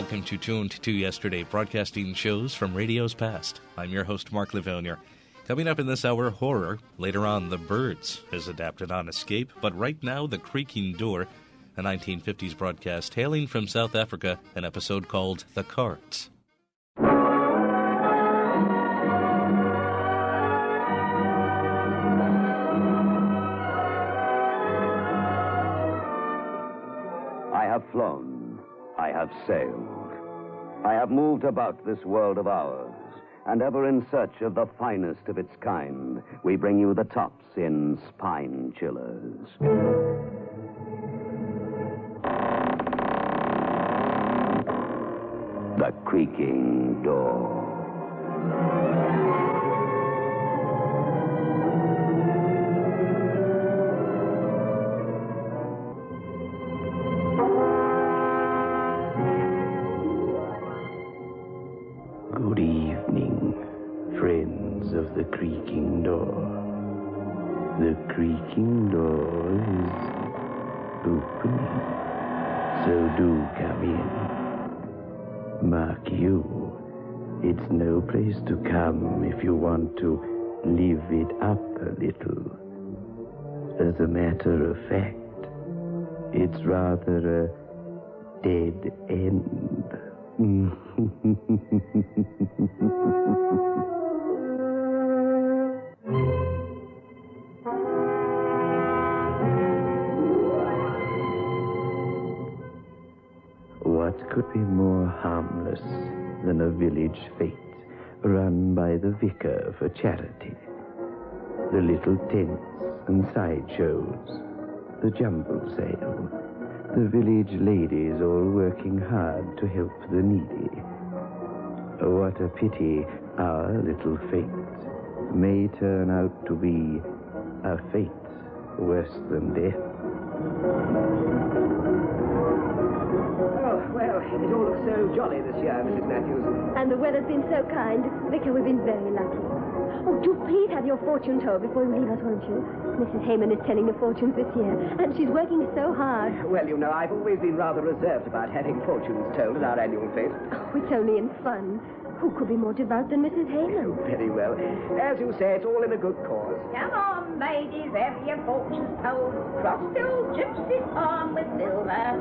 welcome to Tuned to Yesterday, broadcasting shows from radio's past. I'm your host, Mark Lavonier. Coming up in this hour, horror. Later on, The Birds is adapted on Escape, but right now, The Creaking Door, a 1950s broadcast hailing from South Africa, an episode called The Cards. I have flown. I have sailed. I have moved about this world of ours, and ever in search of the finest of its kind, we bring you the tops in spine chillers. The Creaking Door. Good evening, friends of the Creaking Door. The Creaking Door is opening, so do come in. Mark you, it's no place to come if you want to live it up a little. As a matter of fact, it's rather a dead end. What could be more harmless than a village fete run by the vicar for charity? The little tents and sideshows, the jumble sale, the village ladies all working hard to help the needy. What a pity our little fate may turn out to be a fate worse than death. Oh, well, it all looks so jolly this year, Mrs. Matthews. And the weather's been so kind. Vicar, we've been very lucky. Oh, do please have your fortune told before you leave us, won't you? Mrs. Heyman is telling the fortunes this year, and she's working so hard. Well, you know, I've always been rather reserved about having fortunes told at our annual fete. Oh, it's only in fun. Who could be more devout than Mrs. Heyman? Very well. As you say, it's all in a good cause. Come on, ladies, have your fortunes told. Cross till Gypsy Farm with Silver.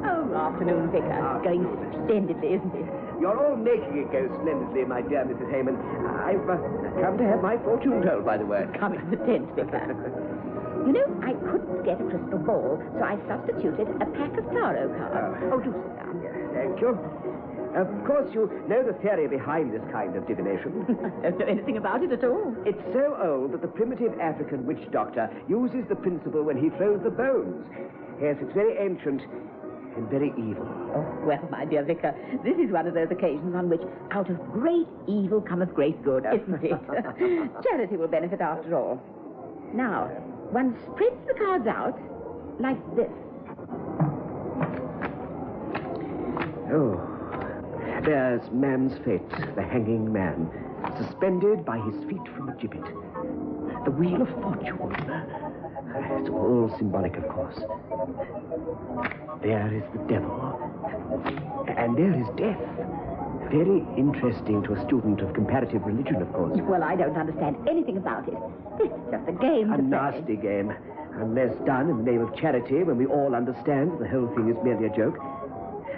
Oh, afternoon, Vicar. Going splendidly, isn't it? You're all making it go splendidly, my dear Mrs. Heyman. I've come to have my fortune told, by the way. Come into the tent, Vicar. You know, I couldn't get a crystal ball, so I substituted a pack of tarot cards. Oh, do sit down. Thank you. Of course, you know the theory behind this kind of divination. I don't know anything about it at all. It's so old that the primitive African witch doctor uses the principle when he throws the bones. Yes, it's very ancient and very evil. Oh, well, my dear Vicar, this is one of those occasions on which out of great evil cometh great good, isn't it? Charity will benefit after all. Now, one spreads the cards out like this. Oh, there's man's fate, the hanging man, suspended by his feet from a gibbet. The wheel of fortune. It's all symbolic, of course. There is the devil. And there is death. Very interesting to a student of comparative religion, of course. Well, I don't understand anything about it. This is just a game. A nasty game. Unless done in the name of charity, when we all understand the whole thing is merely a joke.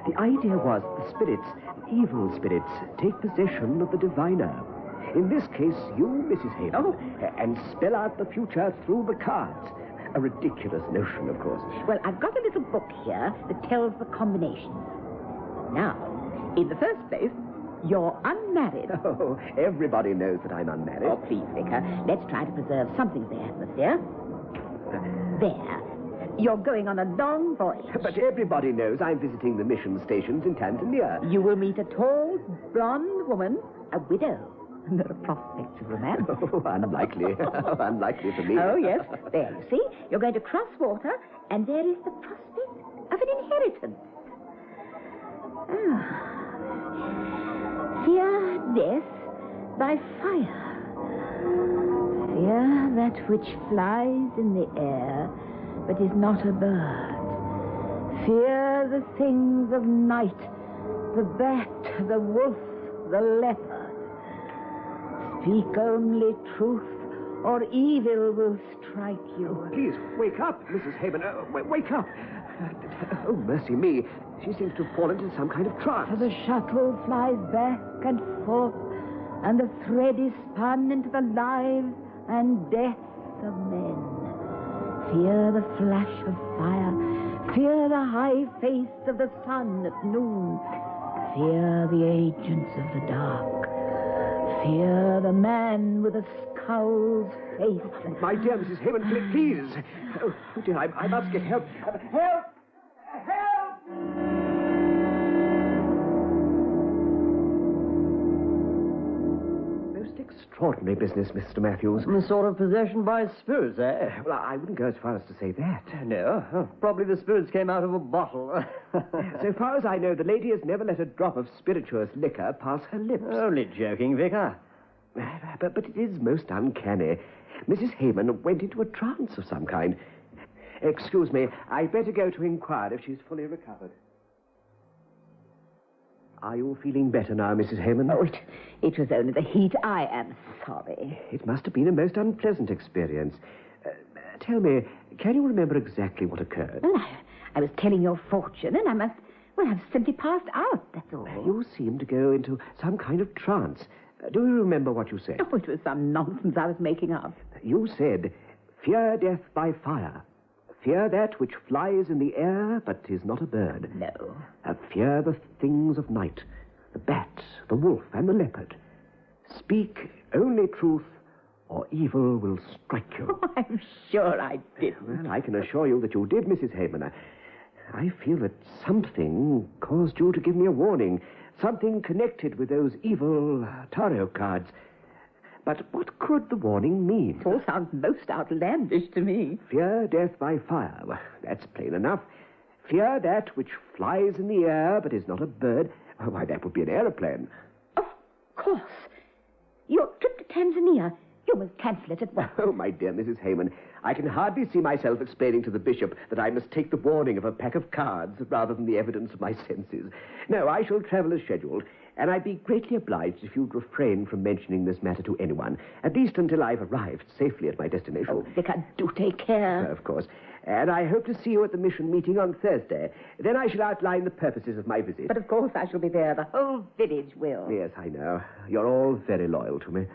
The idea was the spirits, evil spirits, take possession of the diviner. In this case, you, Mrs. Heyman, and spell out the future through the cards. A ridiculous notion, of course. Well, I've got a little book here that tells the combinations. Now, in the first place, you're unmarried. Oh, everybody knows that I'm unmarried. Oh, please, Vicar, let's try to preserve something of the atmosphere. There. You're going on a long voyage. But everybody knows I'm visiting the mission stations in Tanzania. You will meet a tall, blonde woman, a widow. There are prospects of romance. Oh, unlikely. Unlikely for me. Oh, yes. There, you see? You're going to cross water, and there is the prospect of an inheritance. Fear death by fire. Fear that which flies in the air, but is not a bird. Fear the things of night, the bat, the wolf, the leopard. Speak only truth, or evil will strike you. Please, wake up, Mrs. Hayman. Wake up. Oh, mercy me. She seems to have fallen into some kind of trance. The shuttle flies back and forth, and the thread is spun into the lives and deaths of men. Fear the flash of fire. Fear the high face of the sun at noon. Fear the agents of the dark. Fear the man with a skull's face. My dear Mrs. Hayman, please. Oh, dear, I must get help. Help! Help! Most extraordinary business, Mr. Matthews. A sort of possession by spirits, eh? Well, I wouldn't go as far as to say that. No. Probably the spirits came out of a bottle. So far as I know, the lady has never let a drop of spirituous liquor pass her lips. Only joking, Vicar. But it is most uncanny. Mrs. Hayman went into a trance of some kind. Excuse me, I'd better go to inquire if she's fully recovered. Are you feeling better now, Mrs. Hayman? Oh, it was only the heat. I am sorry. It must have been a most unpleasant experience. Tell me, can you remember exactly what occurred? Well, I was telling your fortune, and I must, have simply passed out, that's all. You seemed to go into some kind of trance. Do you remember what you said? Oh, it was some nonsense I was making up. You said, fear death by fire. Fear that which flies in the air, but is not a bird. No. Fear the things of night, the bat, the wolf, and the leopard. Speak only truth, or evil will strike you. Oh, I'm sure I didn't. Well, I can assure you that you did, Mrs. Hayman. I feel that something caused you to give me a warning. Something connected with those evil tarot cards. But what could the warning mean? It all sounds most outlandish to me. Fear death by fire. Well, that's plain enough. Fear that which flies in the air but is not a bird. Why, that would be an aeroplane. Of course. Your trip to Tanzania. You must cancel it at once. Oh, my dear Mrs. Hayman, I can hardly see myself explaining to the bishop that I must take the warning of a pack of cards rather than the evidence of my senses. No, I shall travel as scheduled, and I'd be greatly obliged if you'd refrain from mentioning this matter to anyone, at least until I've arrived safely at my destination. Oh, Vicar, do take care. Of course. And I hope to see you at the mission meeting on Thursday. Then I shall outline the purposes of my visit. But of course I shall be there. The whole village will. Yes, I know. You're all very loyal to me.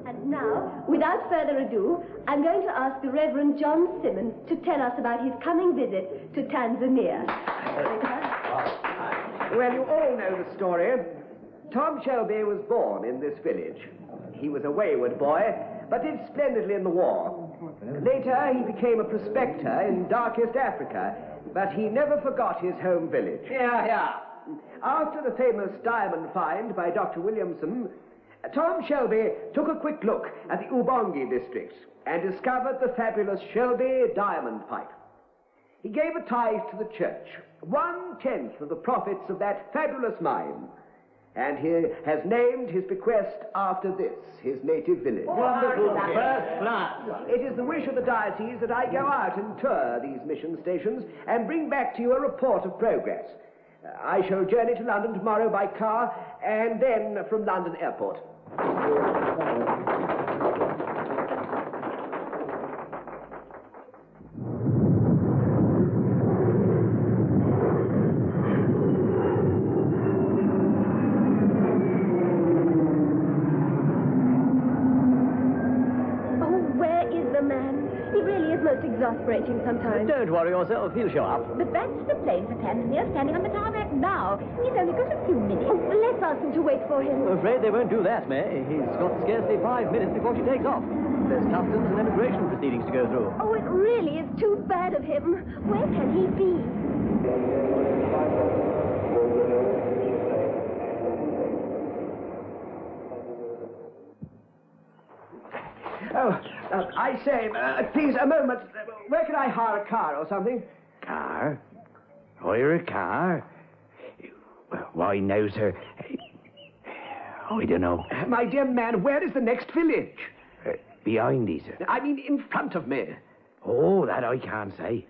And now, without further ado, I'm going to ask the Reverend John Simmons to tell us about his coming visit to Tanzania. Well, you all know the story. Tom Shelby was born in this village. He was a wayward boy, but did splendidly in the war. Later, he became a prospector in darkest Africa, but he never forgot his home village. Yeah. After the famous diamond find by Dr. Williamson, Tom Shelby took a quick look at the Ubongi district and discovered the fabulous Shelby diamond pipe. He gave a tithe to the church, 1/10 of the profits of that fabulous mine, and he has named his bequest after this, his native village. Wonderful. First class. It is the wish of the diocese that I go out and tour these mission stations and bring back to you a report of progress. I shall journey to London tomorrow by car and then from London Airport. Exasperating sometimes. Don't worry yourself, he'll show up. But that's the plane for Tanzania standing on the tarmac now. He's only got a few minutes. Oh, let's ask them to wait for him. I'm afraid they won't do that, May. He's got scarcely 5 minutes before she takes off. There's customs and immigration proceedings to go through. Oh, it really is too bad of him. Where can he be? I say, please, a moment. Where can I hire a car or something? Car? Hire a car? Why, no, sir. I don't know. My dear man, where is the next village? Behind you, sir. I mean, in front of me. Oh, that I can't say.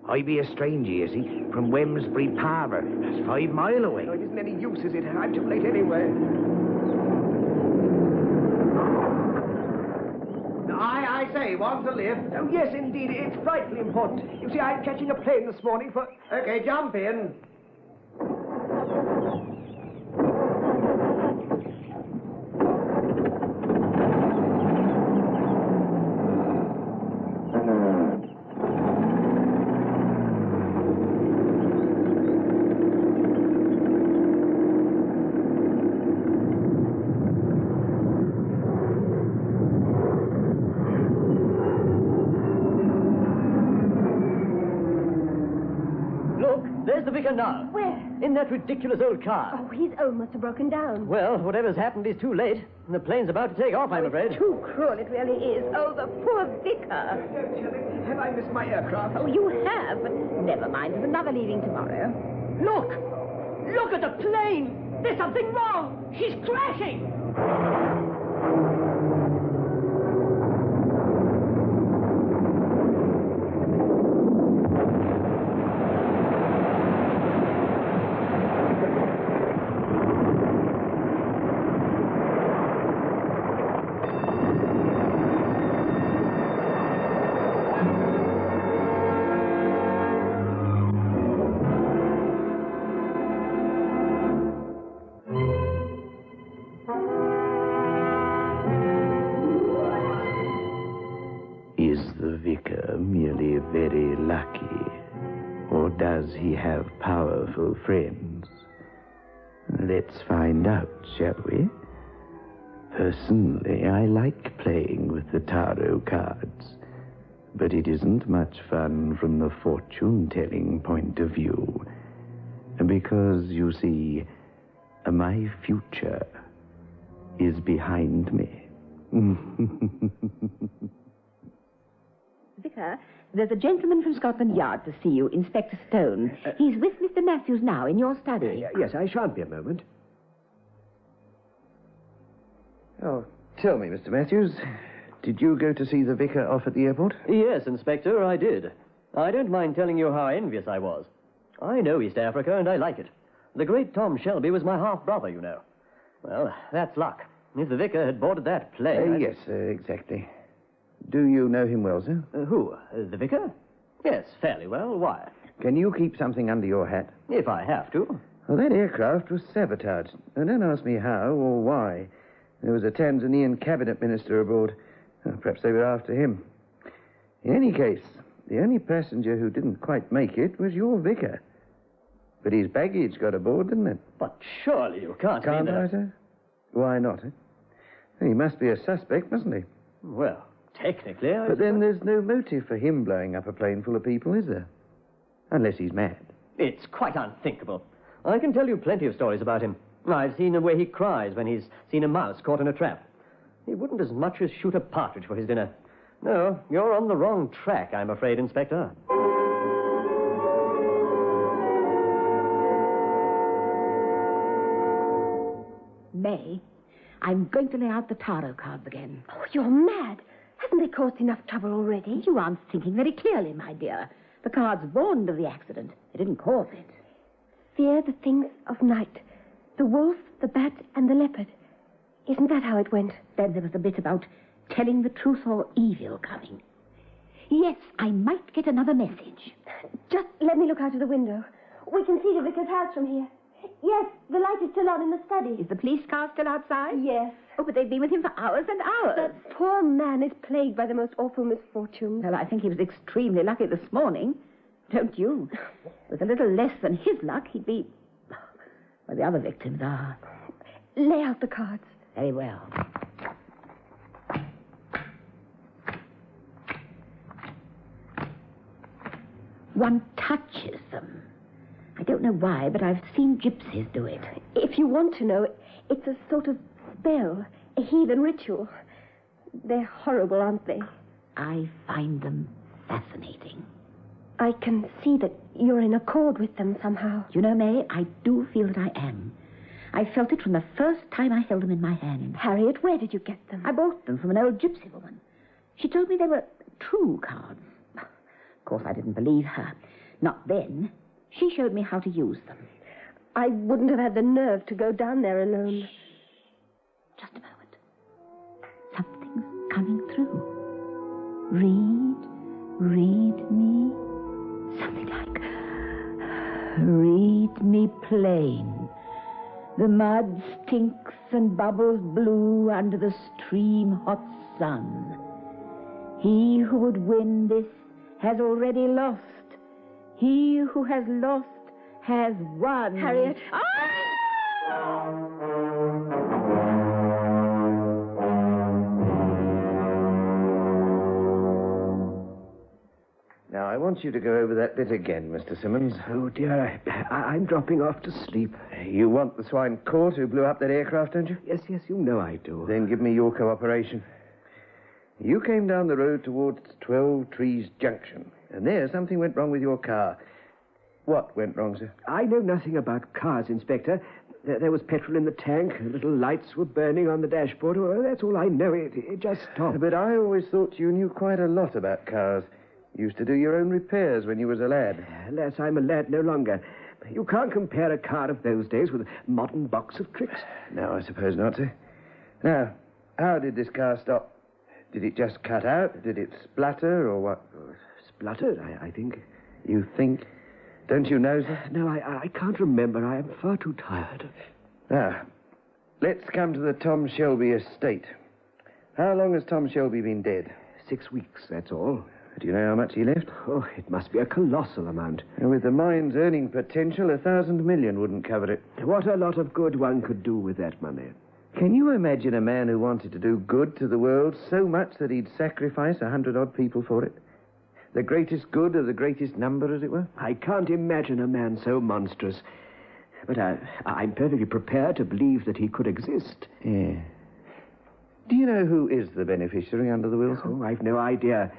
I be a stranger, you see, from Wemsbury Parlour. That's 5 mile away. Oh, it isn't any use, is it? I'm too late anyway. I say, want to live? Oh, yes, indeed. It's frightfully important. You see, I'm catching a plane this morning for... Okay, jump in. There's the vicar now. Where? In that ridiculous old car. Oh, his own must have broken down. Well, whatever's happened is too late. The plane's about to take off, I'm afraid. Too cruel, it really is. Oh, the poor vicar. Have I missed my aircraft? Oh, you have, but never mind. There's another leaving tomorrow. Look! Look at the plane! There's something wrong! She's crashing! Merely very lucky, or does he have powerful friends? Let's find out, shall we? Personally, I like playing with the tarot cards, but it isn't much fun from the fortune-telling point of view, because, you see, my future is behind me. Vicar, there's a gentleman from Scotland Yard to see you, Inspector Stone. He's with Mr. Matthews now in your study. Yes, I shan't be a moment. Oh, tell me, Mr. Matthews, did you go to see the vicar off at the airport? Yes, Inspector, I did. I don't mind telling you how envious I was. I know East Africa, and I like it. The great Tom Shelby was my half-brother, you know. Well, that's luck. If the vicar had boarded that plane... Yes, exactly. Do you know him well, sir? Who? The vicar? Yes, fairly well. Why? Can you keep something under your hat? If I have to. Well, that aircraft was sabotaged. And don't ask me how or why. There was a Tanzanian cabinet minister aboard. Perhaps they were after him. In any case, the only passenger who didn't quite make it was your vicar. But his baggage got aboard, didn't it? But surely you can't Can't mean I, that... sir? Why not, eh? He must be a suspect, mustn't he? Well, technically, I... But then there's no motive for him blowing up a plane full of people, is there? Unless he's mad. It's quite unthinkable. I can tell you plenty of stories about him. I've seen the way he cries when he's seen a mouse caught in a trap. He wouldn't as much as shoot a partridge for his dinner. No, you're on the wrong track, I'm afraid, Inspector. May, I'm going to lay out the tarot cards again. Oh, you're mad. Hasn't it caused enough trouble already? You aren't thinking very clearly, my dear. The cards warned of the accident. They didn't cause it. Fear the things of night. The wolf, the bat, and the leopard. Isn't that how it went? Then there was a bit about telling the truth or evil coming. Yes, I might get another message. Just let me look out of the window. We can see the vicar's house from here. Yes, the light is still on in the study. Is the police car still outside? Yes. Oh, but they've been with him for hours and hours. That poor man is plagued by the most awful misfortunes. Well, I think he was extremely lucky this morning. Don't you? With a little less than his luck, he'd be... Well, the other victims are. Lay out the cards. Very well. One touches them. I don't know why, but I've seen gypsies do it. If you want to know, it's a sort of spell, a heathen ritual. They're horrible, aren't they? I find them fascinating. I can see that you're in accord with them somehow. You know, May, I do feel that I am. I felt it from the first time I held them in my hand. Harriet, where did you get them? I bought them from an old gypsy woman. She told me they were true cards. Of course, I didn't believe her. Not then. She showed me how to use them. I wouldn't have had the nerve to go down there alone. Just a moment. Something's coming through. Read me. Something like, read me plain. The mud stinks and bubbles blue under the stream-hot sun. He who would win this has already lost. He who has lost has won. Harriet. Now, I want you to go over that bit again, Mr. Simmons. Oh, dear, I'm dropping off to sleep. You want the swine court who blew up that aircraft, don't you? Yes, you know I do. Then give me your cooperation. You came down the road towards 12 Trees Junction, and there something went wrong with your car. What went wrong, sir? I know nothing about cars, Inspector. There was petrol in the tank, little lights were burning on the dashboard. Oh, that's all I know. It just stopped. But I always thought you knew quite a lot about cars. Used to do your own repairs when you was a lad. Alas, I'm a lad no longer. You can't compare a car of those days with a modern box of tricks. No, I suppose not, sir. Now, how did this car stop? Did it just cut out? Did it splatter, or what? Spluttered, I think. You think? Don't you know, sir? No, I can't remember. I am far too tired. Now, let's come to the Tom Shelby estate. How long has Tom Shelby been dead? 6 weeks, that's all. Do you know how much he left? Oh, it must be a colossal amount. And with the mine's earning potential, 1,000 million wouldn't cover it. What a lot of good one could do with that money. Can you imagine a man who wanted to do good to the world so much that he'd sacrifice 100-odd people for it? The greatest good of the greatest number, as it were? I can't imagine a man so monstrous. But I'm perfectly prepared to believe that he could exist. Yeah. Do you know who is the beneficiary under the will, sir? Oh, I've no idea.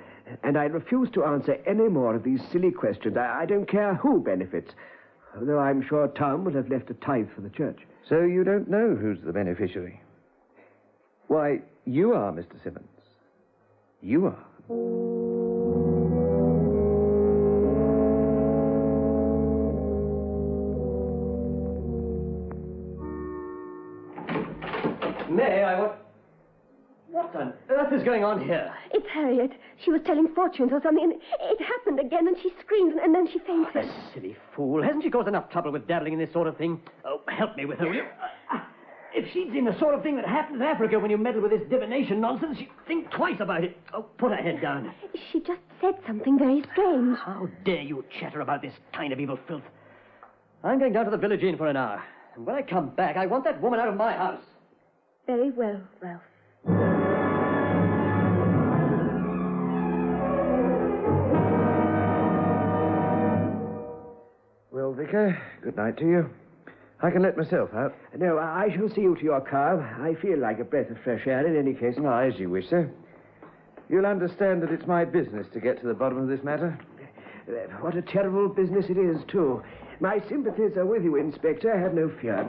And I refuse to answer any more of these silly questions. I don't care who benefits. Although I'm sure Tom would have left a tithe for the church. So you don't know who's the beneficiary? Why, you are, Mr. Simmons. You are. May I want... What on earth is going on here? It's Harriet. She was telling fortunes or something, and it happened again, and she screamed, and then she fainted. The silly fool. Hasn't she caused enough trouble with dabbling in this sort of thing? Oh, help me with her, will you? If she'd seen the sort of thing that happened in Africa when you meddle with this divination nonsense, she'd think twice about it. Oh, put her head down. She just said something very strange. How dare you chatter about this kind of evil filth? I'm going down to the village inn for an hour. And when I come back, I want that woman out of my house. Very well, Ralph. Well, Vicar, good night to you. I can let myself out. No, I shall see you to your car. I feel like a breath of fresh air in any case. Oh, as you wish, sir. You'll understand that it's my business to get to the bottom of this matter. What a terrible business it is, too. My sympathies are with you, Inspector. Have no fear.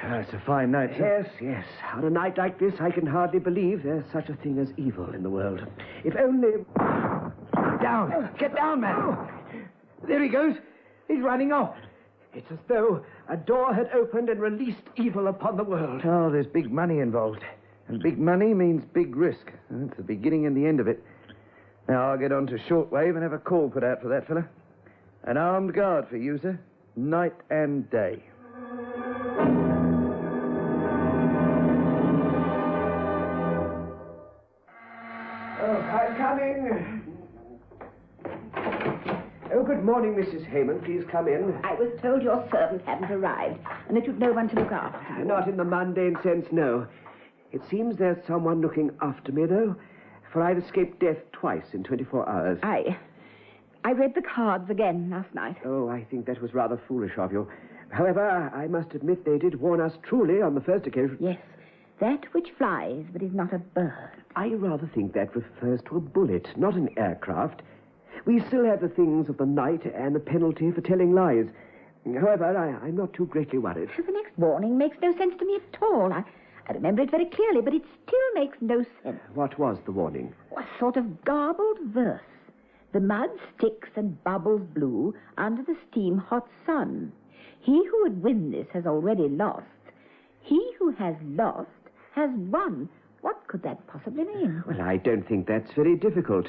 That's a fine night, sir. Yes. On a night like this, I can hardly believe there's such a thing as evil in the world. If only... Down! Get down, man! There he goes. He's running off. It's as though a door had opened and released evil upon the world. Oh, there's big money involved. And big money means big risk. And it's the beginning and the end of it. Now, I'll get on to shortwave and have a call put out for that fella. An armed guard for you, sir. Night and day. Oh, I'm coming. Oh, good morning, Mrs. Hayman. Please come in. I was told your servant hadn't arrived and that you'd no one to look after you. Not in the mundane sense, no. It seems there's someone looking after me, though, for I've escaped death twice in 24 hours. I read the cards again last night. Oh, I think that was rather foolish of you. However, I must admit they did warn us truly on the first occasion. Yes, that which flies but is not a bird. I rather think that refers to a bullet, not an aircraft. We still have the things of the night and the penalty for telling lies. However, I'm not too greatly worried. The next warning makes no sense to me at all. I remember it very clearly, but it still makes no sense. What was the warning? A sort of garbled verse. The mud sticks and bubbles blue under the steam-hot sun. He who would win this has already lost. He who has lost has won. What could that possibly mean? Well, I don't think that's very difficult.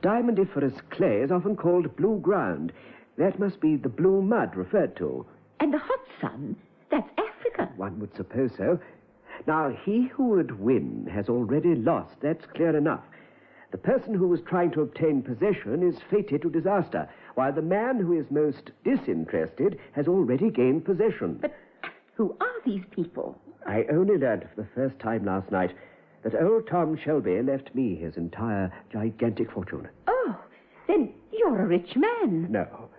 Diamondiferous clay is often called blue ground. That must be the blue mud referred to. And the hot sun, that's Africa. One would suppose so. Now, he who would win has already lost. That's clear enough. The person who was trying to obtain possession is fated to disaster, while the man who is most disinterested has already gained possession. But who are these people? I only learned for the first time last night that old Tom Shelby left me his entire gigantic fortune. Oh, then you're a rich man. No.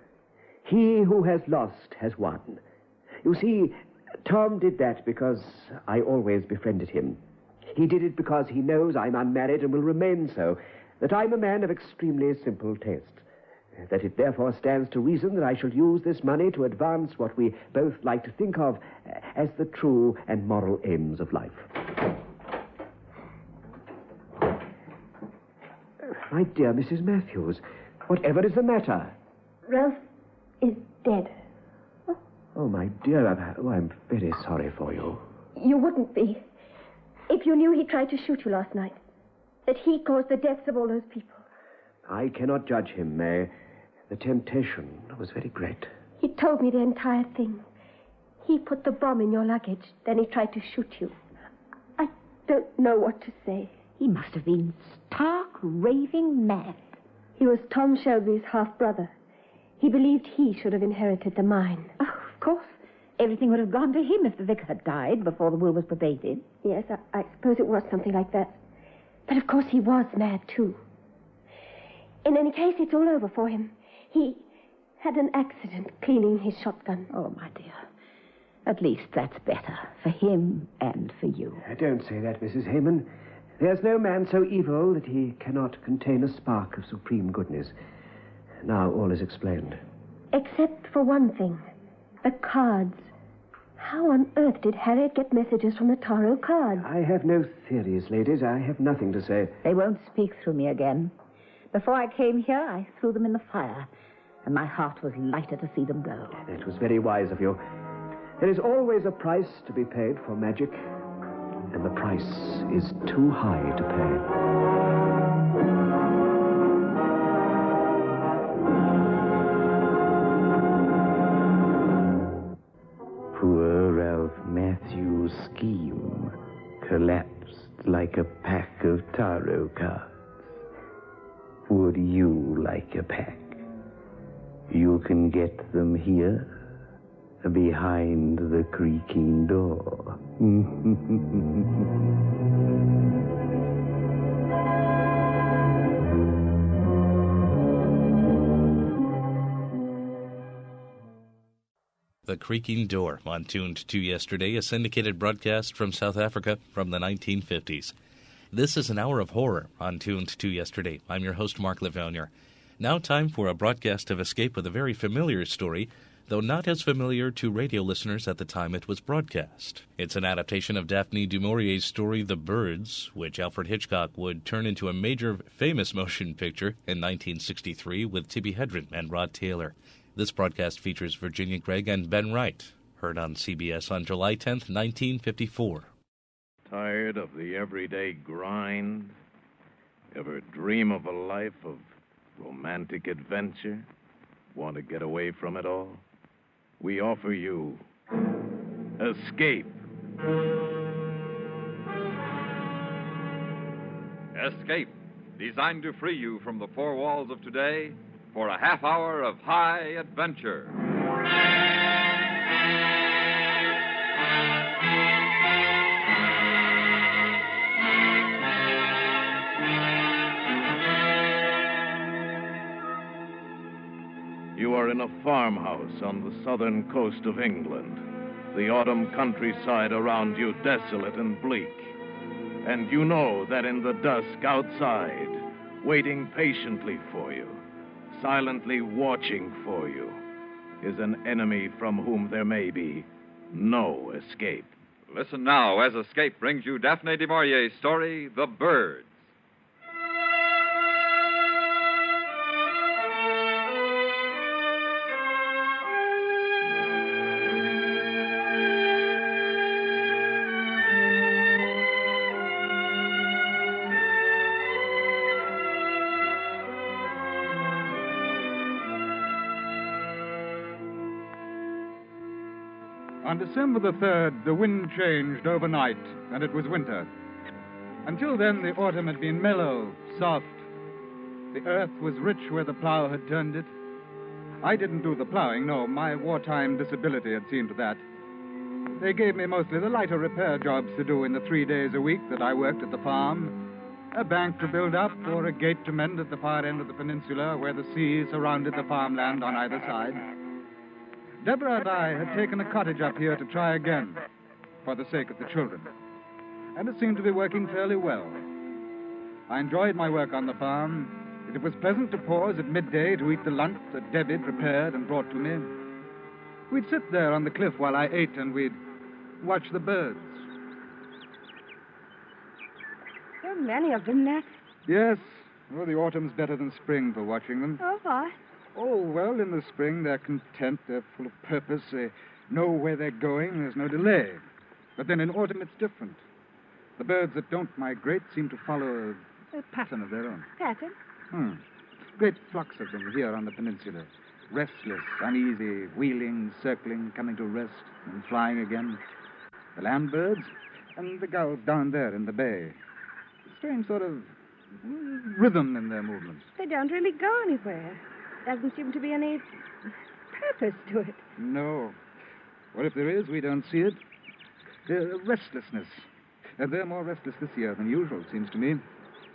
He who has lost has won. You see, Tom did that because I always befriended him. He did it because he knows I'm unmarried and will remain so, that I'm a man of extremely simple taste, that it therefore stands to reason that I shall use this money to advance what we both like to think of as the true and moral aims of life. My dear Mrs. Matthews, whatever is the matter? Ralph is dead. Oh, my dear, I'm very sorry for you. You wouldn't be if you knew he tried to shoot you last night, that he caused the deaths of all those people. I cannot judge him, May. The temptation was very great. He told me the entire thing. He put the bomb in your luggage, then he tried to shoot you. I don't know what to say. He must have been stark, raving mad. He was Tom Shelby's half-brother. He believed he should have inherited the mine. Oh, of course. Everything would have gone to him if the vicar had died before the will was probated. Yes, I suppose it was something like that. But of course he was mad, too. In any case, it's all over for him. He had an accident cleaning his shotgun. Oh, my dear. At least that's better for him and for you. Don't say that, Mrs. Hayman. There's no man so evil that he cannot contain a spark of supreme goodness. Now all is explained. Except for one thing. The cards. How on earth did Harriet get messages from the tarot cards? I have no theories, ladies. I have nothing to say. They won't speak through me again. Before I came here, I threw them in the fire, and my heart was lighter to see them go. That was very wise of you. There is always a price to be paid for magic, and the price is too high to pay. Poor Ralph Matthews' scheme collapsed like a pack of tarot cards. Would you like a pack? You can get them here, behind the creaking door. The Creaking Door on Tuned to Yesterday, a syndicated broadcast from South Africa from the 1950s. This is an hour of horror on Tuned to Yesterday. I'm your host, Mark Lavonier. Now time for a broadcast of Escape with a very familiar story, though not as familiar to radio listeners at the time it was broadcast. It's an adaptation of Daphne du Maurier's story The Birds, which Alfred Hitchcock would turn into a major famous motion picture in 1963 with Tippi Hedren and Rod Taylor. This broadcast features Virginia Gregg and Ben Wright, heard on CBS on July 10th, 1954. Tired of the everyday grind? Ever dream of a life of romantic adventure? Want to get away from it all? We offer you Escape. Escape, designed to free you from the four walls of today for a half hour of high adventure. You are in a farmhouse on the southern coast of England, the autumn countryside around you desolate and bleak. And you know that in the dusk outside, waiting patiently for you, silently watching for you, is an enemy from whom there may be no escape. Listen now as Escape brings you Daphne du Maurier's story, The Birds. On December the 3rd, the wind changed overnight, and it was winter. Until then, the autumn had been mellow, soft. The earth was rich where the plow had turned it. I didn't do the plowing, no. My wartime disability had seen to that. They gave me mostly the lighter repair jobs to do in the 3 days a week that I worked at the farm. A bank to build up or a gate to mend at the far end of the peninsula where the sea surrounded the farmland on either side. Deborah and I had taken a cottage up here to try again, for the sake of the children. And it seemed to be working fairly well. I enjoyed my work on the farm. It was pleasant to pause at midday to eat the lunch that Debbie prepared and brought to me. We'd sit there on the cliff while I ate, and we'd watch the birds. So many of them, Nat. Yes. Oh, the autumn's better than spring for watching them. Oh, why? Oh, well, in the spring, they're content, they're full of purpose, they know where they're going, there's no delay. But then in autumn, it's different. The birds that don't migrate seem to follow a pattern of their own. Pattern? Great flocks of them here on the peninsula. Restless, uneasy, wheeling, circling, coming to rest, and flying again. The land birds and the gulls down there in the bay. A strange sort of rhythm in their movements. They don't really go anywhere. Doesn't seem to be any purpose to it. No. Or if there is, we don't see it. There's restlessness. And they're more restless this year than usual, it seems to me. Do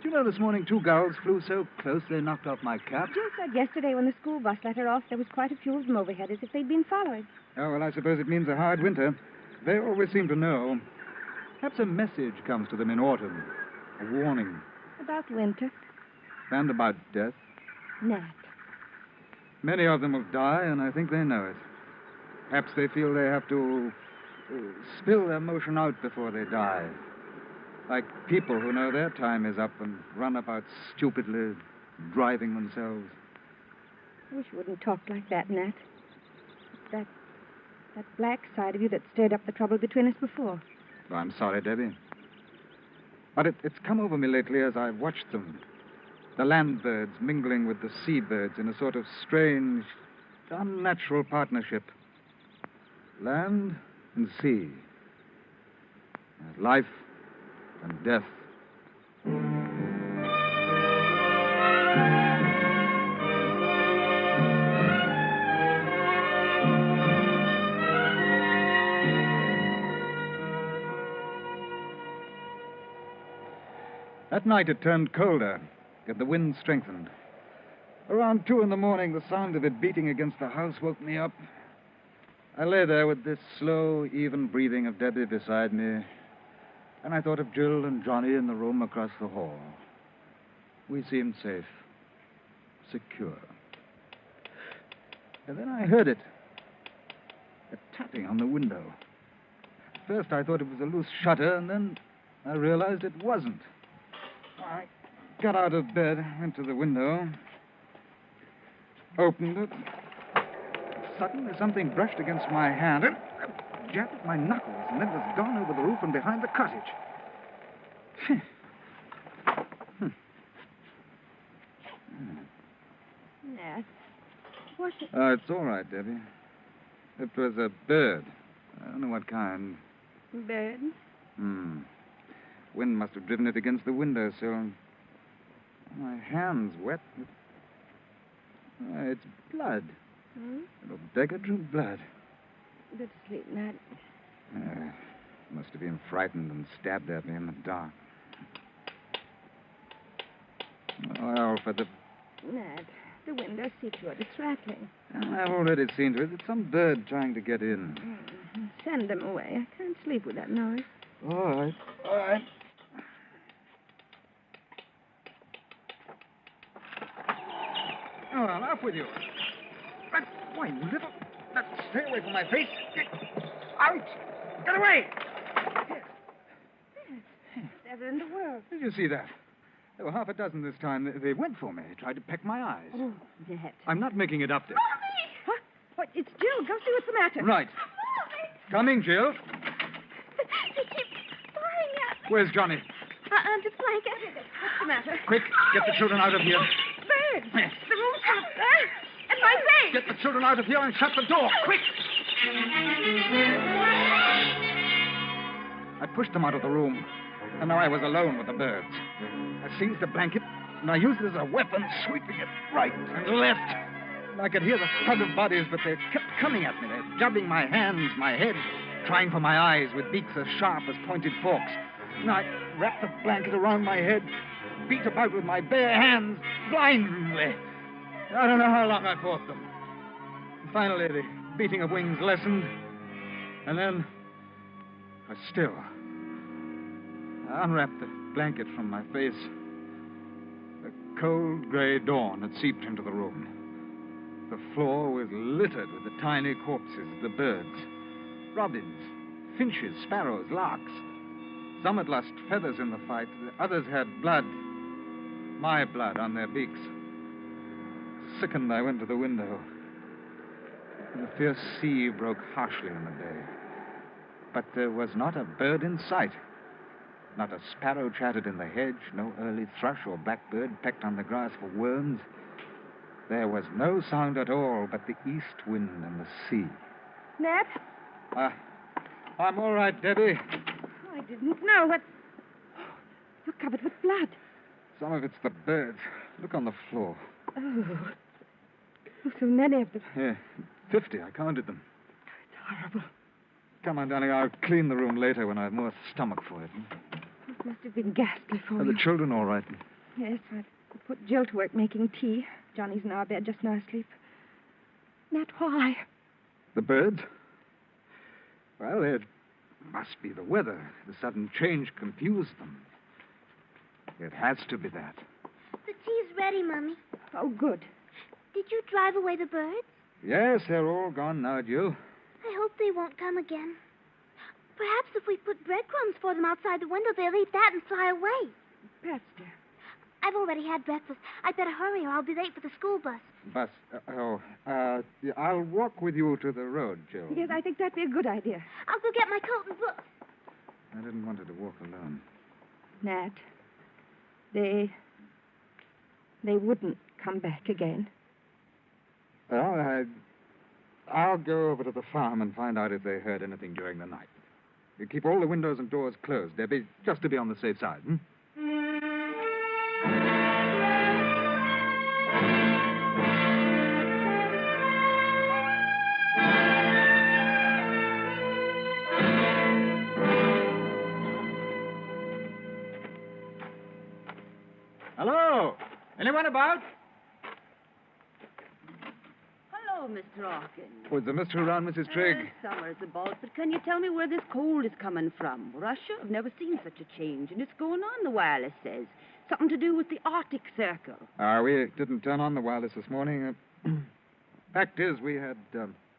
you know, this morning 2 gulls flew so close they knocked off my cap? Jill said yesterday when the school bus let her off, there was quite a few of them overhead, as if they'd been following. Oh, well, I suppose it means a hard winter. They always seem to know. Perhaps a message comes to them in autumn. A warning. About winter. And about death. Nat. Many of them will die, and I think they know it. Perhaps they feel they have to spill their emotion out before they die. Like people who know their time is up and run about stupidly, driving themselves. I wish you wouldn't talk like that, Nat. That black side of you that stirred up the trouble between us before. Oh, I'm sorry, Debbie. But it's come over me lately as I've watched them. The land birds mingling with the sea birds in a sort of strange, unnatural partnership. Land and sea. Life and death. That night it turned colder, and the wind strengthened. Around 2 a.m, the sound of it beating against the house woke me up. I lay there with this slow, even breathing of Debbie beside me, and I thought of Jill and Johnny in the room across the hall. We seemed safe, secure. And then I heard it, a tapping on the window. At first I thought it was a loose shutter, and then I realized it wasn't. I got out of bed, went to the window, opened it. Suddenly something brushed against my hand and jabbed at my knuckles, and then was gone over the roof and behind the cottage. Nat, what's it? It's all right, Debbie. It was a bird. I don't know what kind. Bird? Wind must have driven it against the windowsill. My hand's wet. It's blood. Little beggar drew blood. Good sleep, Nat. Must have been frightened and stabbed at me in the dark. Well, for the... Nat, the window seat door, it's rattling. I've already seen to it. It's some bird trying to get in. Send them away. I can't sleep with that noise. All right. All right. Oh, well, off with you. Why, little... Stay away from my face. Out! Get away! ever in the world. Did you see that? There were half a dozen this time. They went for me. They tried to peck my eyes. Oh, Ned. I'm not making it up, Deb. Huh? What? It's Jill. Go see what's the matter. Right. Coming, Jill. They keep firing at me. Where's Johnny? Under the blanket. What's the matter? Quick, get the children out of here. Birds. The room's full of birds. And my face. Get the children out of here and shut the door. Quick! I pushed them out of the room, and now I was alone with the birds. I seized the blanket, and I used it as a weapon, sweeping it right and left. And I could hear the thud of bodies, but they kept coming at me. They're jabbing my hands, my head, trying for my eyes with beaks as sharp as pointed forks. And I wrapped the blanket around my head, beat about with my bare hands, blindly. I don't know how long I fought them. And finally, the beating of wings lessened, and then I was still. I unwrapped the blanket from my face. The cold gray dawn had seeped into the room. The floor was littered with the tiny corpses of the birds. Robins, finches, sparrows, larks. Some had lost feathers in the fight. The others had blood. My blood on their beaks. Sickened, I went to the window. And the fierce sea broke harshly in the bay. But there was not a bird in sight. Not a sparrow chattered in the hedge. No early thrush or blackbird pecked on the grass for worms. There was no sound at all but the east wind and the sea. Ned? I'm all right, Debbie. I didn't know what... You're covered with blood. Some of it's the birds. Look on the floor. Oh, so many of them. Yeah, 50. I counted them. It's horrible. Come on, darling. I'll clean the room later when I've more stomach for it. It must have been ghastly for Are you. the children all right? Yes, I put Jill to work making tea. Johnny's in our bed just now asleep. Nat, why? The birds? Well, it must be the weather. The sudden change confused them. It has to be that. The tea's ready, Mummy. Oh, good. Did you drive away the birds? Yes, they're all gone now, Jill. I hope they won't come again. Perhaps if we put breadcrumbs for them outside the window, they'll eat that and fly away. Perhaps, dear. I've already had breakfast. I'd better hurry or I'll be late for the school bus. Yeah, I'll walk with you to the road, Jill. Yes, I think that'd be a good idea. I'll go get my coat and books. I didn't want her to walk alone. Nat, they wouldn't come back again. Well, I'll go over to the farm and find out if they heard anything during the night. You keep all the windows and doors closed, Debbie, just to be on the safe side, hmm? Hello? Anyone about? Hello, Mr. Hawkins. Was the mister around, Mrs. Trigg? Summer's about, but can you tell me where this cold is coming from? Russia? I've never seen such a change, and it's going on, the wireless says. Something to do with the Arctic Circle. We didn't turn on the wireless this morning. Fact is, we had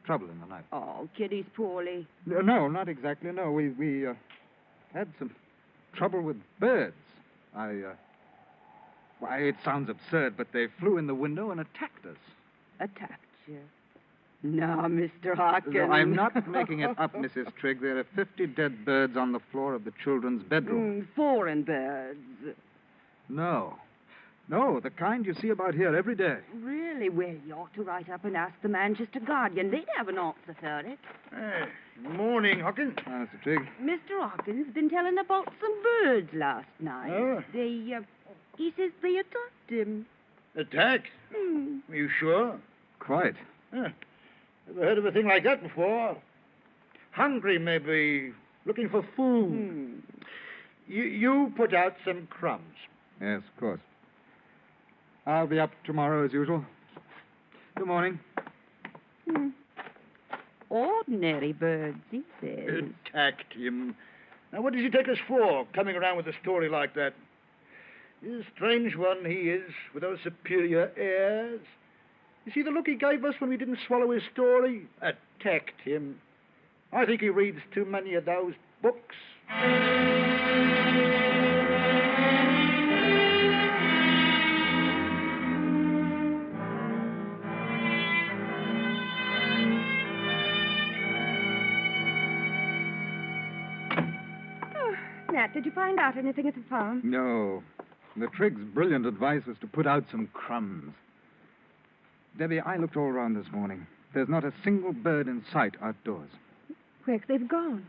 trouble in the night. Oh, Kitty's poorly. No, not exactly. No, we had some trouble with birds. Why, it sounds absurd, but they flew in the window and attacked us. Attacked you? No, Mr. Hawkins. No, I'm not making it up, Mrs. Trigg. There are 50 dead birds on the floor of the children's bedroom. Foreign birds. No, the kind you see about here every day. Really? Well, you ought to write up and ask the Manchester Guardian. They'd have an answer for it. Hey, morning, Hawkins. Mr. Trigg. Mr. Hawkins has been telling about some birds last night. Oh? He says they attacked him. Attacked? Are you sure? Quite. Never heard of a thing like that before. Hungry, maybe. Looking for food. You put out some crumbs. Yes, of course. I'll be up tomorrow as usual. Good morning. Ordinary birds, he says. Attacked him. Now, what does he take us for, coming around with a story like that? He's a strange one, he is, with those superior airs. You see the look he gave us when we didn't swallow his story? Attacked him. I think he reads too many of those books. Nat, did you find out anything at the farm? No. The Triggs' brilliant advice was to put out some crumbs. Debbie, I looked all around this morning. There's not a single bird in sight outdoors. Where have they gone?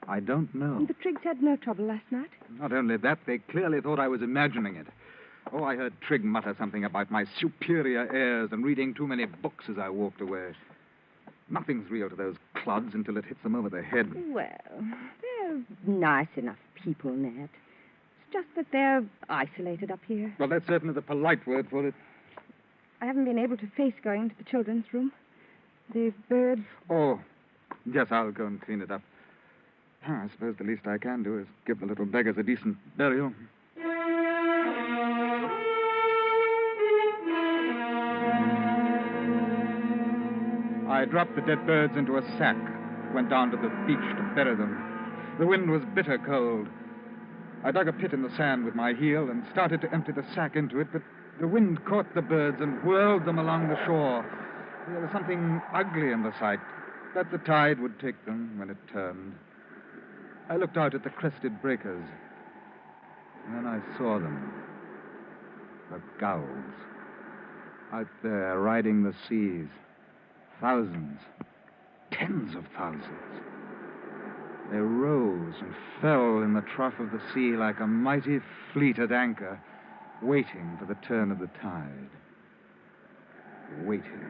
I don't know. And the Triggs had no trouble last night? Not only that, they clearly thought I was imagining it. Oh, I heard Trigg mutter something about my superior airs and reading too many books as I walked away. Nothing's real to those clods until it hits them over the head. Well, they're nice enough people, Nat. It's just that they're isolated up here. Well, that's certainly the polite word for it. I haven't been able to face going into the children's room. The birds... Oh, yes, I'll go and clean it up. I suppose the least I can do is give the little beggars a decent burial. I dropped the dead birds into a sack, went down to the beach to bury them. The wind was bitter cold. I dug a pit in the sand with my heel and started to empty the sack into it, but the wind caught the birds and whirled them along the shore. There was something ugly in the sight, but the tide would take them when it turned. I looked out at the crested breakers, and then I saw them. The gulls. Out there, riding the seas. Thousands. Tens of thousands. They rose and fell in the trough of the sea like a mighty fleet at anchor, waiting for the turn of the tide. Waiting.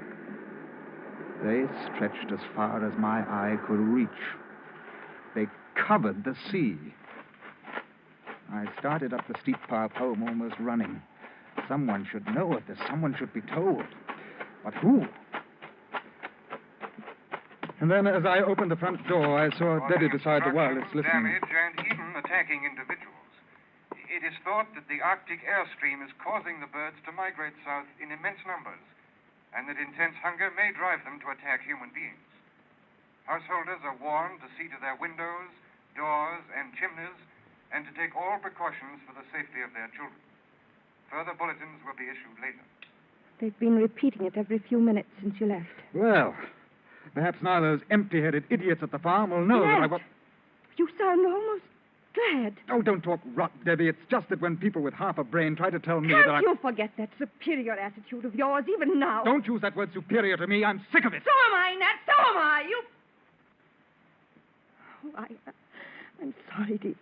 They stretched as far as my eye could reach. They covered the sea. I started up the steep path home, almost running. Someone should know of this. Someone should be told. But who? And then, as I opened the front door, I saw Debbie beside the wireless listening. Damage and even attacking individuals. It is thought that the Arctic airstream is causing the birds to migrate south in immense numbers, and that intense hunger may drive them to attack human beings. Householders are warned to see to their windows, doors, and chimneys, and to take all precautions for the safety of their children. Further bulletins will be issued later. They've been repeating it every few minutes since you left. Well, perhaps now those empty-headed idiots at the farm will know that I was... You sound almost glad. Oh, don't talk rot, Debbie. It's just that when people with half a brain try to tell me Can't that you forget that superior attitude of yours, even now? Don't use that word superior to me. I'm sick of it. So am I, Nat. So am I. You... Oh, I'm sorry, dear.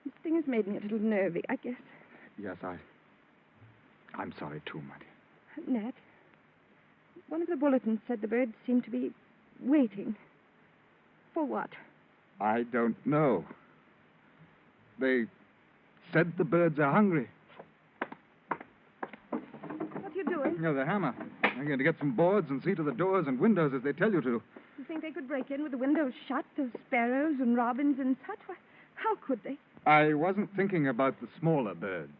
This thing has made me a little nervy, I guess. Yes, I'm sorry too, Marty. Nat, one of the bulletins said the birds seem to be waiting. For what? I don't know. They said the birds are hungry. What are you doing? No, the hammer. I'm going to get some boards and see to the doors and windows as they tell you to. You think they could break in with the windows shut, those sparrows and robins and such? Why, how could they? I wasn't thinking about the smaller birds.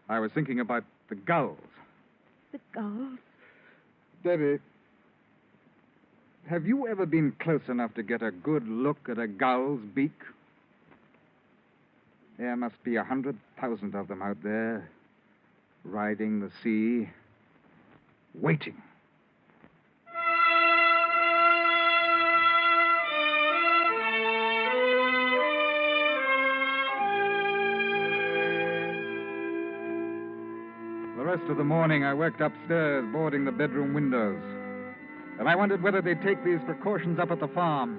I was thinking about the gulls. The gulls? Debbie, have you ever been close enough to get a good look at a gull's beak? There must be 100,000 of them out there, riding the sea, waiting. The rest of the morning, I worked upstairs, boarding the bedroom windows. And I wondered whether they'd take these precautions up at the farm.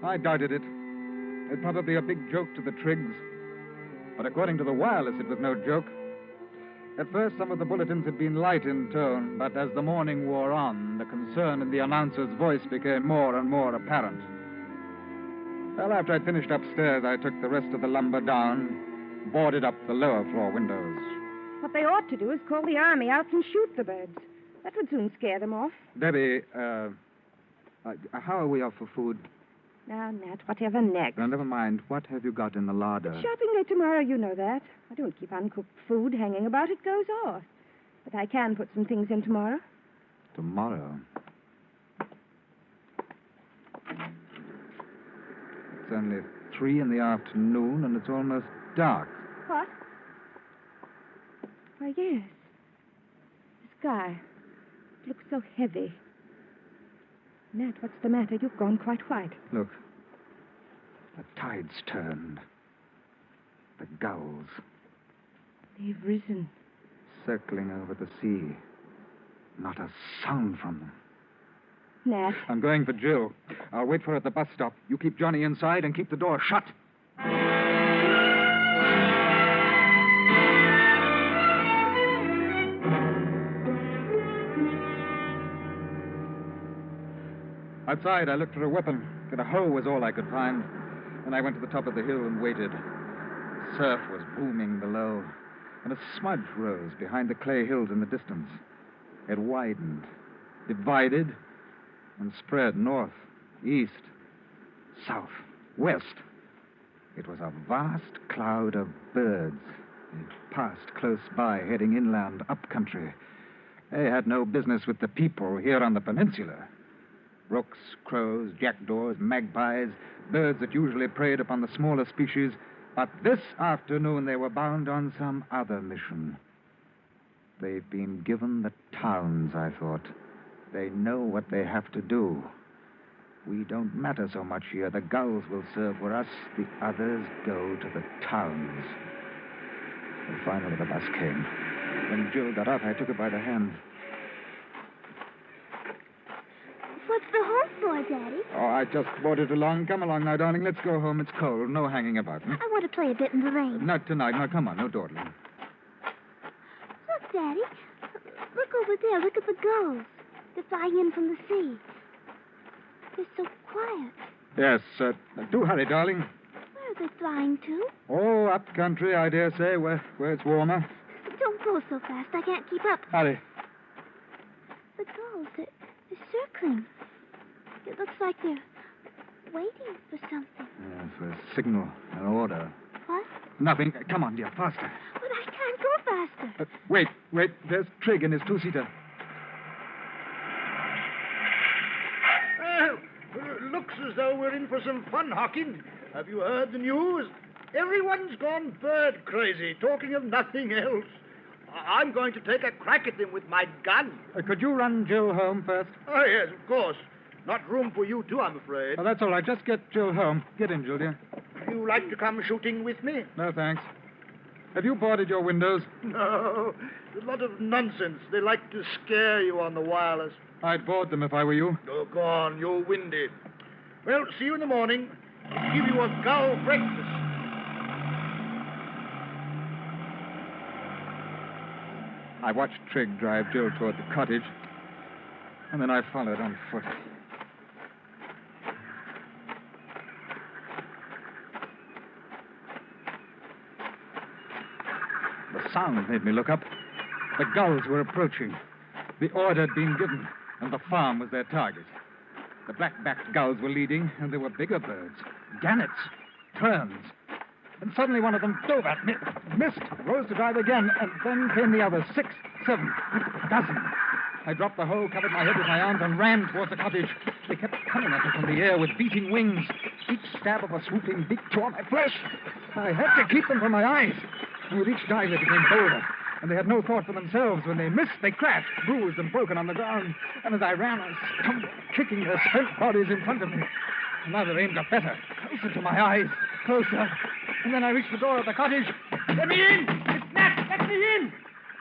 I doubted it. It'd probably be a big joke to the Triggs. But according to the wireless, it was no joke. At first, some of the bulletins had been light in tone, but as the morning wore on, the concern in the announcer's voice became more and more apparent. Well, after I'd finished upstairs, I took the rest of the lumber down, boarded up the lower floor windows. What they ought to do is call the army out and shoot the birds. That would soon scare them off. Debbie, how are we off for food? Now, Nat, whatever next. Now, never mind. What have you got in the larder? It's shopping day tomorrow, you know that. I don't keep uncooked food hanging about. It goes off. But I can put some things in tomorrow. Tomorrow? It's only 3 in the afternoon, and it's almost dark. What? Why, yes. The sky. It looks so heavy. Nat, what's the matter? You've gone quite white. Look. The tide's turned. The gulls, They've risen. circling over the sea. Not a sound from them. Nat. I'm going for Jill. I'll wait for her at the bus stop. You keep Johnny inside and keep the door shut. Outside, I looked for a weapon, but a hoe was all I could find. Then I went to the top of the hill and waited. The surf was booming below, and a smudge rose behind the clay hills in the distance. It widened, divided, and spread north, east, south, west. It was a vast cloud of birds. They passed close by, heading inland, up country. They had no business with the people here on the peninsula. Rooks, crows, jackdaws, magpies, birds that usually preyed upon the smaller species, but this afternoon they were bound on some other mission. They've been given the towns, I thought. They know what they have to do. We don't matter so much here. The gulls will serve for us. The others go to the towns. And finally the bus came. When Jill got up, I took her by the hand. What's the horse for, Daddy? Oh, I just brought it along. Come along now, darling. Let's go home. It's cold. No hanging about. I want to play a bit in the rain. Not tonight. Now, come on. No dawdling. Look, Daddy. Look over there. Look at the gulls. They're flying in from the sea. They're so quiet. Yes, do hurry, darling. Where are they flying to? Oh, up country, I dare say, where it's warmer. Don't go so fast. I can't keep up. Hurry. The gulls, they're circling. It looks like they're waiting for something. Yeah, for a signal, an order. What? Nothing. Come on, dear, faster. But I can't go faster. Wait. There's Trigg in his two-seater. Well, looks as though we're in for some fun, Hawking. Have you heard the news? Everyone's gone bird crazy, talking of nothing else. I'm going to take a crack at them with my gun. Could you run Jill home first? Oh, yes, of course. Not room for you two, I'm afraid. Oh, that's all right. Just get Jill home. Get in, Jill, dear. You like to come shooting with me? No, thanks. Have you boarded your windows? No. A lot of nonsense. They like to scare you on the wireless. I'd board them if I were you. Oh, go on. You're windy. Well, see you in the morning. I'll give you a gull breakfast. I watched Trigg drive Jill toward the cottage, and then I followed on foot. The sound made me look up. The gulls were approaching. The order had been given, and the farm was their target. The black-backed gulls were leading, and there were bigger birds. Gannets, terns. And suddenly one of them dove at me, missed, rose to dive again, and then came the others, 6, 7, a dozen. I dropped the hoe, covered my head with my arms, and ran towards the cottage. They kept coming at me from the air with beating wings. Each stab of a swooping beak tore my flesh. I had to keep them from my eyes. And with each dive, they became bolder. And they had no thought for themselves. When they missed, they crashed, bruised and broken on the ground. And as I ran, I stumbled, kicking their spent bodies in front of me. Another aimed up better, closer to my eyes, closer. And then I reached the door of the cottage. Let me in! It's Nat! Let me in!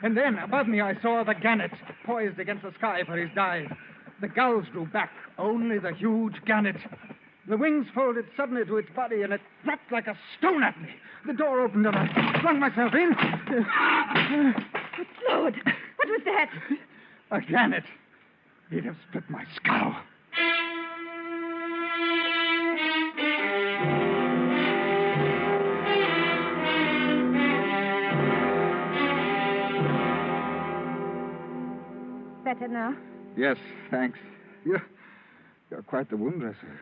And then, above me, I saw the gannet, poised against the sky for his dive. The gulls drew back, only the huge gannet. The wings folded suddenly to its body, and it dropped like a stone at me. The door opened, and I flung myself in. Good Lord! What was that? A gannet. He'd have split my skull. Better now? Yes, thanks. You're quite the wound dresser.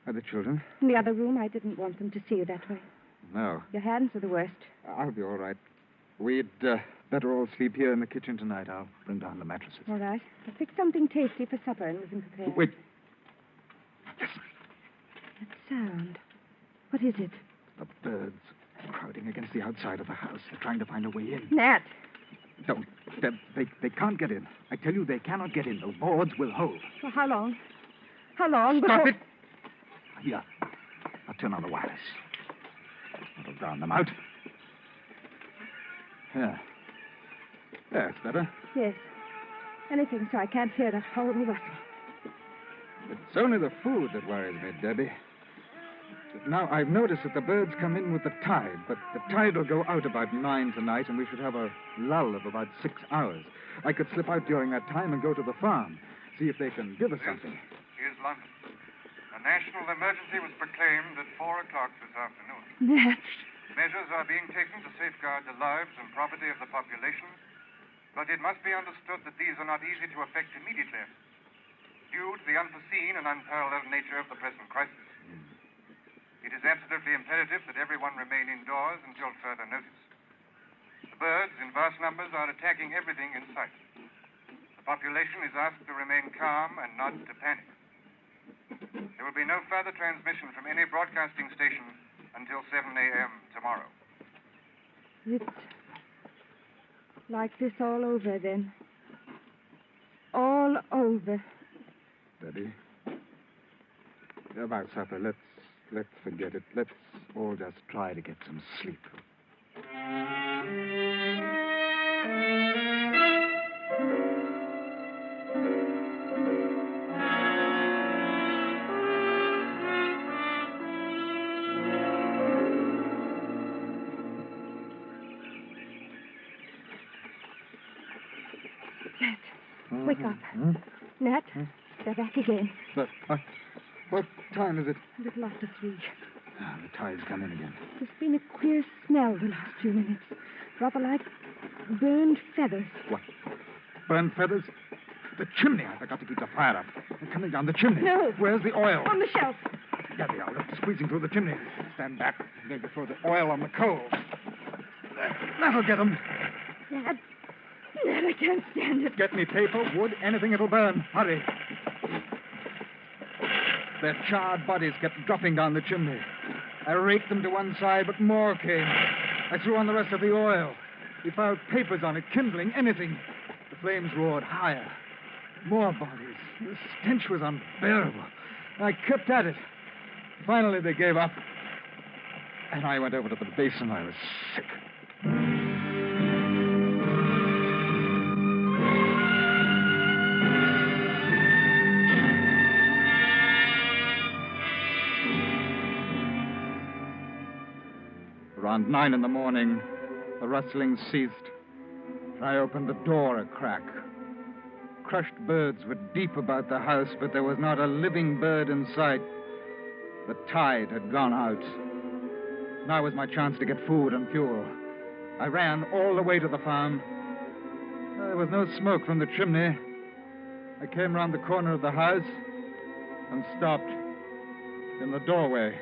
Are the children? In the other room, I didn't want them to see you that way. No. Your hands are the worst. I'll be all right. We'd better all sleep here in the kitchen tonight. I'll bring down the mattresses. All right. I'll fix something tasty for supper and we can prepare. Wait. Listen. That sound. What is it? The birds crowding against the outside of the house. They're trying to find a way in. Nat. Don't. They can't get in. I tell you, they cannot get in. The boards will hold. For how long? How long? Stop it! Here. I'll turn on the wireless. That'll drown them out. Yeah. That's better. Yes. Anything so I can't hear that horrible rustle. It's only the food that worries me, Debbie. Now, I've noticed that the birds come in with the tide, but the tide will go out about 9 tonight, and we should have a lull of about 6 hours. I could slip out during that time and go to the farm, see if they can give us something. Here's London. A national emergency was proclaimed at 4 o'clock this afternoon. Nat. Measures are being taken to safeguard the lives and property of the population, but it must be understood that these are not easy to effect immediately, due to the unforeseen and unparalleled nature of the present crisis. It is absolutely imperative that everyone remain indoors until further notice. The birds, in vast numbers, are attacking everything in sight. The population is asked to remain calm and not to panic. There will be no further transmission from any broadcasting station until 7 a.m. tomorrow. It's like this all over, then. All over. Debbie, about supper, let's forget it. Let's all just try to get some sleep. Nat, wake up. Nat, they're back again. But what time is it? A little after 3. The tide's come in again. There's been a queer smell the last few minutes. Rather like burned feathers. What? Burned feathers? The chimney. I forgot to keep the fire up. They're coming down the chimney. No. Where's the oil? On the shelf. There they are. They're squeezing through the chimney. Stand back. I'm going to throw the oil on the coals. That'll get them. Nat, I can't stand it. Get me paper, wood, anything it'll burn. Hurry. Their charred bodies kept dropping down the chimney. I raked them to one side, but more came. I threw on the rest of the oil. We piled papers on it, kindling, anything. The flames roared higher. More bodies. The stench was unbearable. I kept at it. Finally, they gave up. And I went over to the basin. I was sick. Around 9 in the morning, the rustling ceased. I opened the door a crack. Crushed birds were deep about the house, but there was not a living bird in sight. The tide had gone out. Now was my chance to get food and fuel. I ran all the way to the farm. There was no smoke from the chimney. I came round the corner of the house and stopped. In the doorway,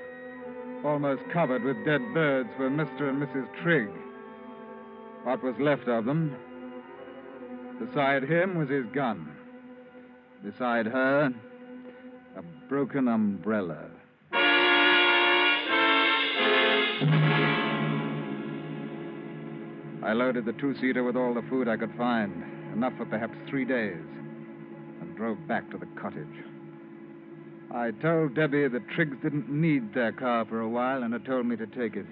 almost covered with dead birds, were Mr. and Mrs. Trigg. What was left of them. Beside him was his gun. Beside her, a broken umbrella. I loaded the 2-seater with all the food I could find, enough for perhaps 3 days, and drove back to the cottage. I told Debbie the Triggs didn't need their car for a while and had told me to take it.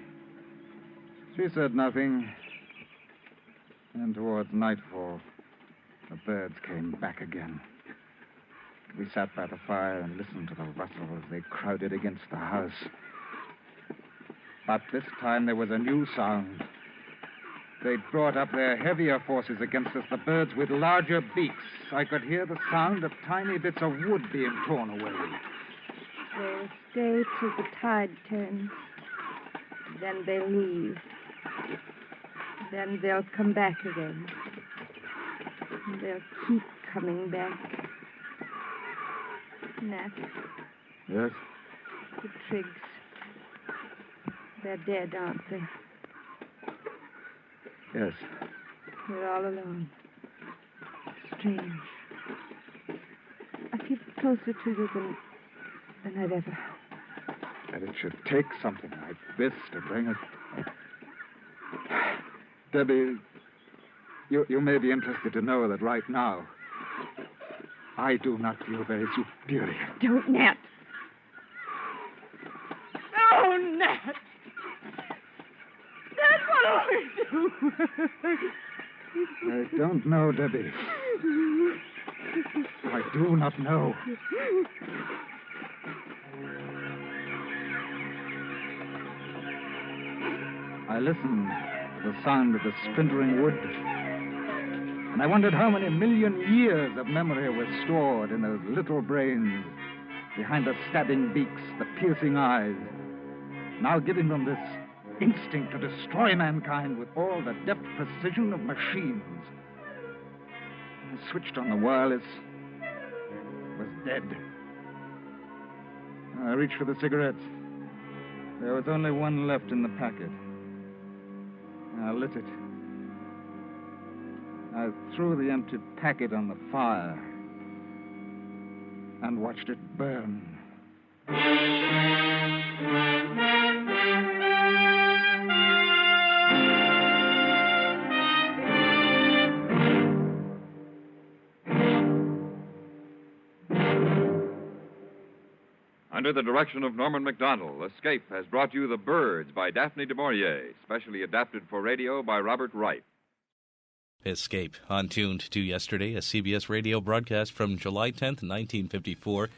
She said nothing, and towards nightfall, the birds came back again. We sat by the fire and listened to the rustle as they crowded against the house. But this time there was a new sound. They'd brought up their heavier forces against us, the birds with larger beaks. I could hear the sound of tiny bits of wood being torn away. They'll stay till the tide turns. Then they'll leave. Then they'll come back again. And they'll keep coming back. Nat. Yes? The Triggs. They're dead, aren't they? Yes. We're all alone. Strange. I feel closer to you than I've ever. That it should take something like this to bring us. Debbie, you may be interested to know that right now, I do not feel very superior. Don't, Nat. No! Nat! Nat, what do we do? I don't know, Debbie. I do not know. I listened to the sound of the splintering wood, and I wondered how many million years of memory were stored in those little brains behind the stabbing beaks, the piercing eyes, now giving them this instinct to destroy mankind with all the deft precision of machines. I switched on the wireless. It was dead. I reached for the cigarettes. There was only one left in the packet. I lit it. I threw the empty packet on the fire and watched it burn. Under the direction of Norman MacDonald, Escape has brought you The Birds by Daphne du Maurier, specially adapted for radio by Robert Wright. Escape, on Tuned to Yesterday, a CBS radio broadcast from July 10th, 1954,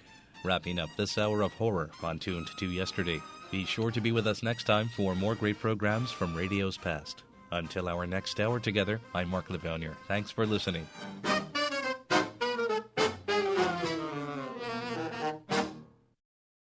wrapping up this hour of horror on Tuned to Yesterday. Be sure to be with us next time for more great programs from radio's past. Until our next hour together, I'm Mark Lavonier. Thanks for listening.